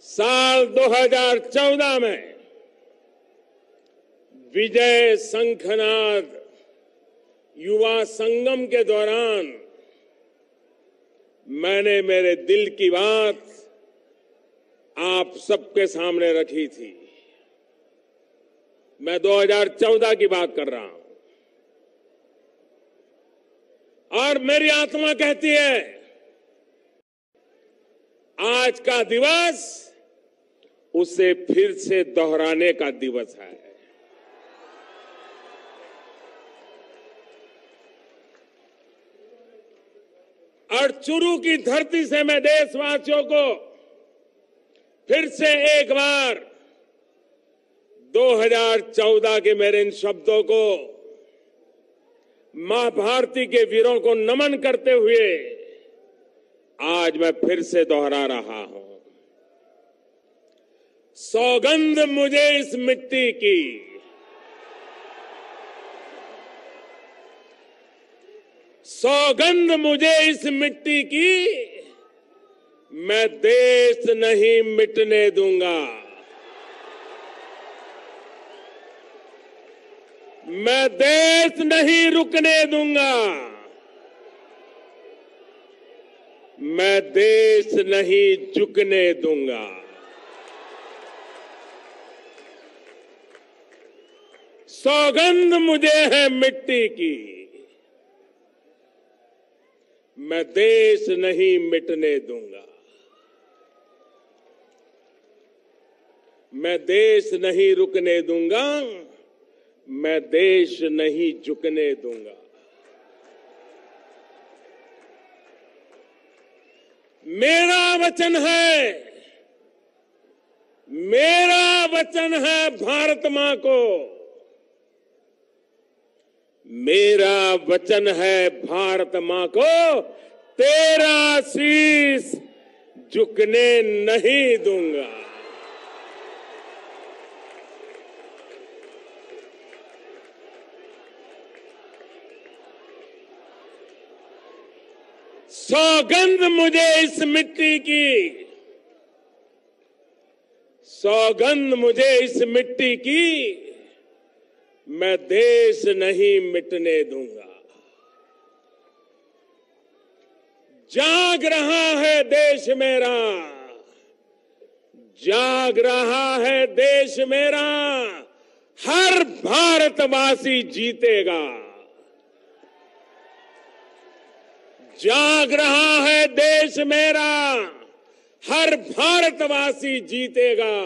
साल 2014 में विजय शंखनाद युवा संगम के दौरान मैंने मेरे दिल की बात आप सबके सामने रखी थी। मैं 2014 की बात कर रहा हूं और मेरी आत्मा कहती है आज का दिवस उसे फिर से दोहराने का दिवस है। और चुरू की धरती से मैं देशवासियों को फिर से एक बार 2014 के मेरे इन शब्दों को मां भारती के वीरों को नमन करते हुए आज मैं फिर से दोहरा रहा हूं। सौगंध मुझे इस मिट्टी की, सौगंध मुझे इस मिट्टी की, मैं देश नहीं मिटने दूंगा। मैं देश नहीं रुकने दूंगा। मैं देश नहीं झुकने दूंगा। सौगंध मुझे है मिट्टी की, मैं देश नहीं मिटने दूंगा। मैं देश नहीं रुकने दूंगा। मैं देश नहीं झुकने दूंगा। मेरा वचन है, मेरा वचन है भारत मां को, मेरा वचन है भारत मां को, तेरा शीश झुकने नहीं दूंगा। सौगंध मुझे इस मिट्टी की, सौगंध मुझे इस मिट्टी की, मैं देश नहीं मिटने दूंगा। जाग रहा है देश मेरा, जाग रहा है देश मेरा, हर भारतवासी जीतेगा। जाग रहा है देश मेरा, हर भारतवासी जीतेगा।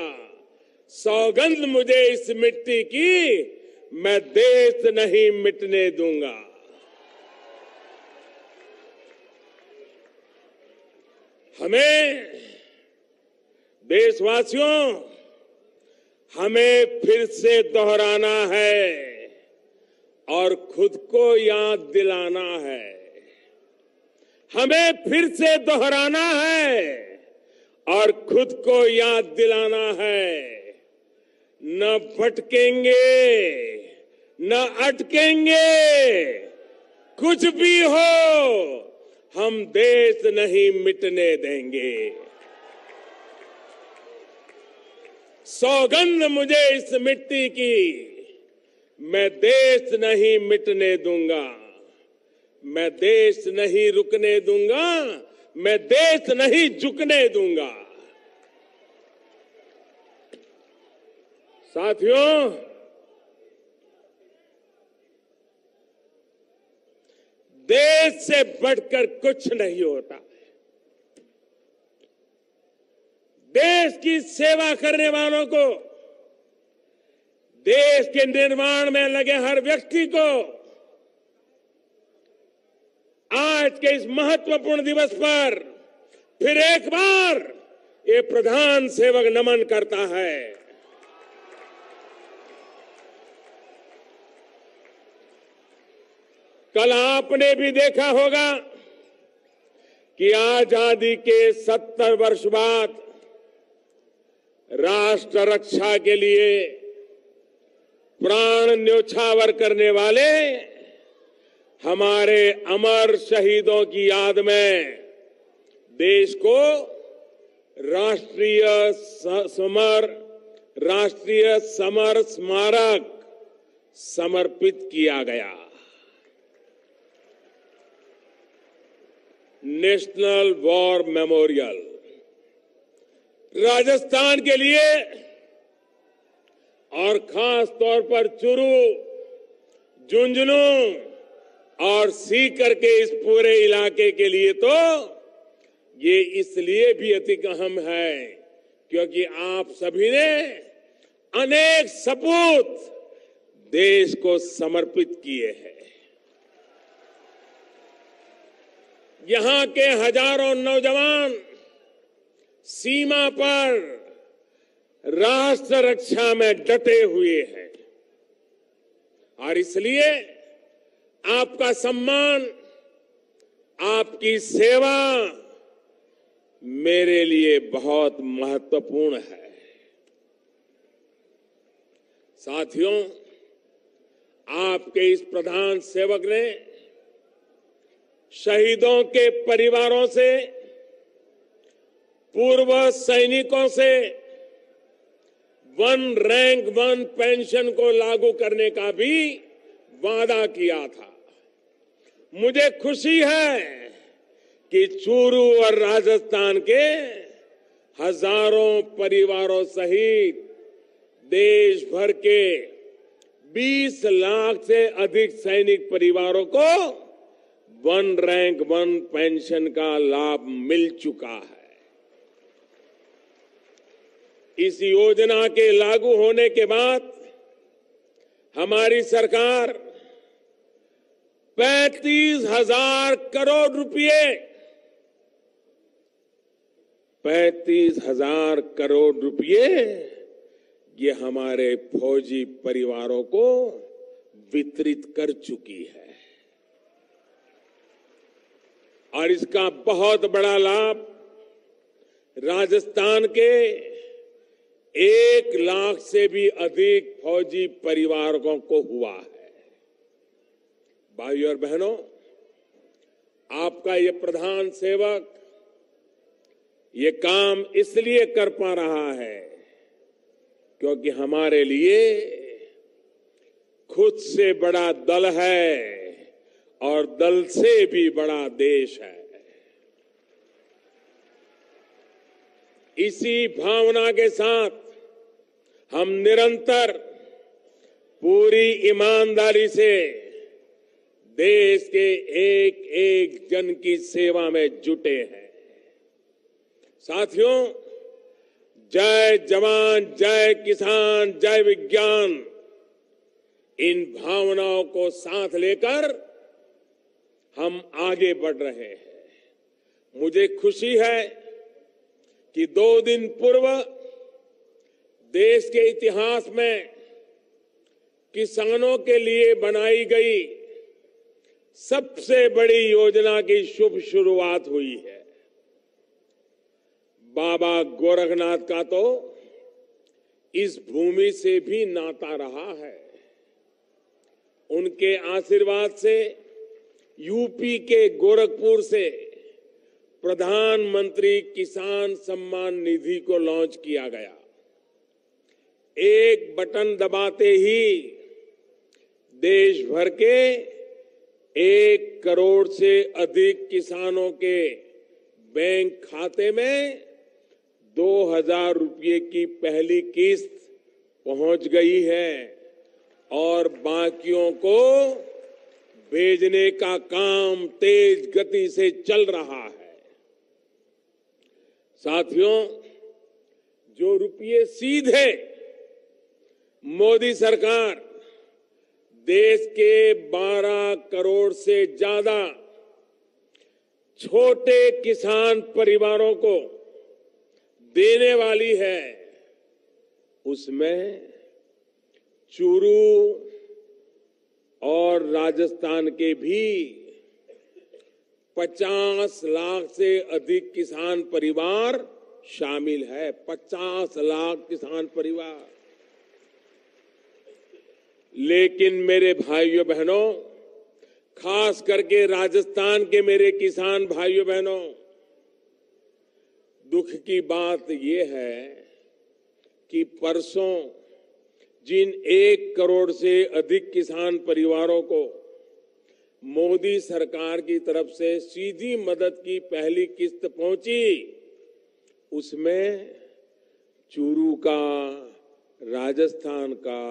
सौगंध मुझे इस मिट्टी की, मैं देश नहीं मिटने दूंगा। हमें देशवासियों, हमें फिर से दोहराना है और खुद को याद दिलाना है। हमें फिर से दोहराना है और खुद को याद दिलाना है। न भटकेंगे, न अटकेंगे, कुछ भी हो हम देश नहीं मिटने देंगे। सौगंध मुझे इस मिट्टी की, मैं देश नहीं मिटने दूंगा। मैं देश नहीं रुकने दूंगा। मैं देश नहीं झुकने दूंगा। साथियों, देश से बढ़कर कुछ नहीं होता। देश की सेवा करने वालों को, देश के निर्माण में लगे हर व्यक्ति को आज के इस महत्वपूर्ण दिवस पर फिर एक बार ये प्रधान सेवक नमन करता है। कल आपने भी देखा होगा कि आजादी के 70 वर्ष बाद राष्ट्र रक्षा के लिए प्राण न्योछावर करने वाले हमारे अमर शहीदों की याद में देश को राष्ट्रीय समर स्मारक समर्पित किया गया। नेशनल वॉर मेमोरियल राजस्थान के लिए और खास तौर पर चुरू, झुंझुनू और सीकर के इस पूरे इलाके के लिए तो ये इसलिए भी अधिक अहम है क्योंकि आप सभी ने अनेक सपूत देश को समर्पित किए हैं। यहां के हजारों नौजवान सीमा पर राष्ट्र रक्षा में डटे हुए हैं और इसलिए आपका सम्मान, आपकी सेवा मेरे लिए बहुत महत्वपूर्ण है। साथियों, आपके इस प्रधान सेवक ने शहीदों के परिवारों से, पूर्व सैनिकों से वन रैंक वन पेंशन को लागू करने का भी वादा किया था। मुझे खुशी है कि चूरू और राजस्थान के हजारों परिवारों सहित देश भर के 20 लाख से अधिक सैनिक परिवारों को वन रैंक वन पेंशन का लाभ मिल चुका है। इस योजना के लागू होने के बाद हमारी सरकार 35,000 करोड़ रुपए 35,000 करोड़ रुपए ये हमारे फौजी परिवारों को वितरित कर चुकी है और इसका बहुत बड़ा लाभ राजस्थान के 1 लाख से भी अधिक फौजी परिवारों को हुआ है। भाइयों और बहनों, आपका ये प्रधान सेवक ये काम इसलिए कर पा रहा है क्योंकि हमारे लिए खुद से बड़ा दल है और दल से भी बड़ा देश है। इसी भावना के साथ हम निरंतर पूरी ईमानदारी से देश के एक एक जन की सेवा में जुटे हैं। साथियों, जय जवान, जय किसान, जय विज्ञान, इन भावनाओं को साथ लेकर हम आगे बढ़ रहे हैं। मुझे खुशी है कि 2 दिन पूर्व देश के इतिहास में किसानों के लिए बनाई गई सबसे बड़ी योजना की शुभ शुरुआत हुई है। बाबा गोरखनाथ का तो इस भूमि से भी नाता रहा है। उनके आशीर्वाद से यूपी के गोरखपुर से प्रधानमंत्री किसान सम्मान निधि को लॉन्च किया गया। एक बटन दबाते ही देश भर के 1 करोड़ से अधिक किसानों के बैंक खाते में 2,000 रुपये की पहली किस्त पहुंच गई है और बाकियों को भेजने का काम तेज गति से चल रहा है। साथियों, जो रुपये सीधे मोदी सरकार देश के 12 करोड़ से ज्यादा छोटे किसान परिवारों को देने वाली है, उसमें चूरू और राजस्थान के भी 50 लाख से अधिक किसान परिवार शामिल है। 50 लाख किसान परिवार। लेकिन मेरे भाइयों बहनों, खास करके राजस्थान के मेरे किसान भाइयों बहनों, दुख की बात यह है कि परसों जिन 1 करोड़ से अधिक किसान परिवारों को मोदी सरकार की तरफ से सीधी मदद की पहली किस्त पहुंची, उसमें चूरू का, राजस्थान का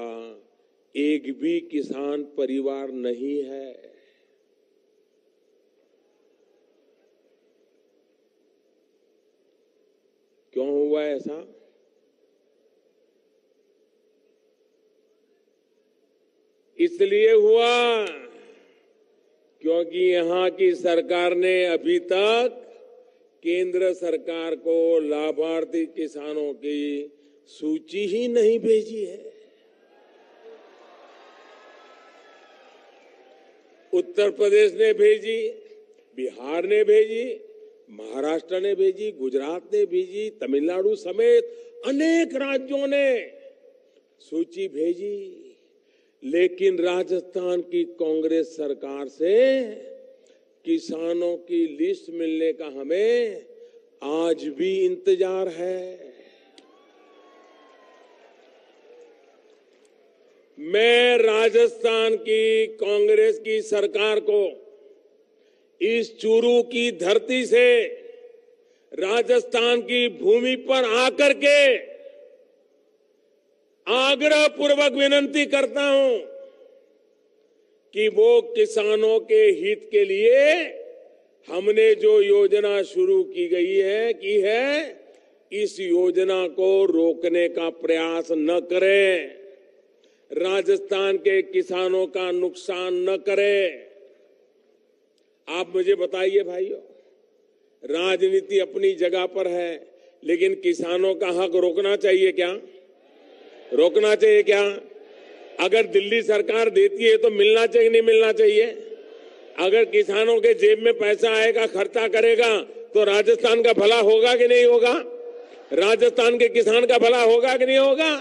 एक भी किसान परिवार नहीं है। क्यों हुआ ऐसा? इसलिए हुआ क्योंकि यहां की सरकार ने अभी तक केंद्र सरकार को लाभार्थी किसानों की सूची ही नहीं भेजी है। उत्तर प्रदेश ने भेजी, बिहार ने भेजी, महाराष्ट्र ने भेजी, गुजरात ने भेजी, तमिलनाडु समेत अनेक राज्यों ने सूची भेजी, लेकिन राजस्थान की कांग्रेस सरकार से किसानों की लिस्ट मिलने का हमें आज भी इंतजार है। मैं राजस्थान की कांग्रेस की सरकार को इस चूरू की धरती से, राजस्थान की भूमि पर आकर के आग्रह पूर्वक विनती करता हूं कि वो किसानों के हित के लिए हमने जो योजना शुरू की है, इस योजना को रोकने का प्रयास न करें, राजस्थान के किसानों का नुकसान न करें। आप मुझे बताइए भाइयों, राजनीति अपनी जगह पर है, लेकिन किसानों का हक रोकना चाहिए क्या? रोकना चाहिए क्या? अगर दिल्ली सरकार देती है तो मिलना चाहिए, नहीं मिलना चाहिए? अगर किसानों के जेब में पैसा आएगा, खर्चा करेगा, तो राजस्थान का भला होगा कि नहीं होगा? राजस्थान के किसान का भला होगा कि नहीं होगा?